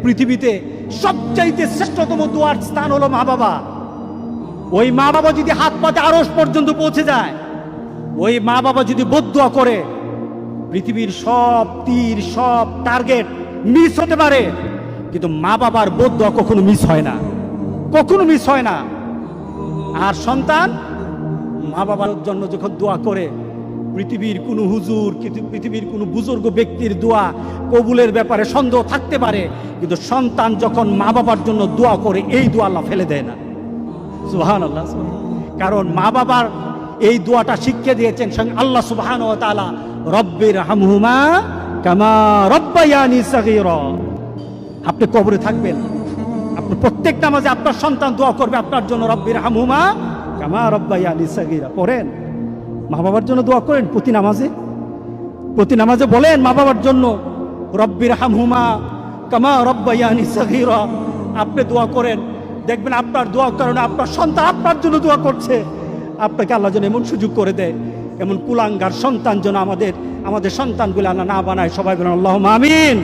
পৃথিবীতে সবচাইতে শ্রেষ্ঠতম দোয়ার স্থান হলো মা বাবা। ওই মা বাবা যদি হাত পাতে আরশ পর্যন্ত পৌঁছে যায়, ওই মা বাবা যদি বদদুয়া করে, পৃথিবীর সব তীর সব টার্গেট মিস হতে পারে, কিন্তু মা বাবার বদদুয়া কখনো মিস হয় না, কখনো মিস হয় না। আর সন্তান মা বাবার জন্য যখন দোয়া করে, পৃথিবীর কোনো হুজুর, পৃথিবীর কোনো বুজুর্গ ব্যক্তির দোয়া কবুলের ব্যাপারে সন্দেহ থাকতে পারে, কিন্তু সন্তান যখন মা বাবার জন্য দোয়া করে, এই দোয়া আল্লাহ ফেলে দেয় না। সুবহানাল্লাহ। কারণ মা বাবার এই দোয়াটা শিখিয়ে দিয়েছেন স্বয়ং আল্লাহ সুবহানাহু ওয়া তাআলা, রব্বির হামহুমা কামা রব্বায়ানি সাগীরা। আপনি কবরে থাকবেন, আপনি প্রত্যেক নামাজে আপনার সন্তান দোয়া করবে আপনার জন্য, রব্বির হামহুমা কামা রব্বায়ানি সাগীরা। পড়েন, মা বাবার জন্য দোয়া করেন প্রতি নামাজে বলেন মা বাবার জন্য, রব্বির হামহুমা কামা রব্বায়ানি সাগীরা। আপনি দোয়া করেন, দেখবেন আপনার দোয়ার কারণে আপনার সন্তান আপনার জন্য দোয়া করছে। আপনাকে আল্লাহ যেন এমন সুযোগ করে দেয়, এমন কুলাঙ্গার সন্তান যেন আমাদের সন্তানগুলো আল্লাহ না বানায়। সবাই বলেন আল্লাহুম্মা আমিন।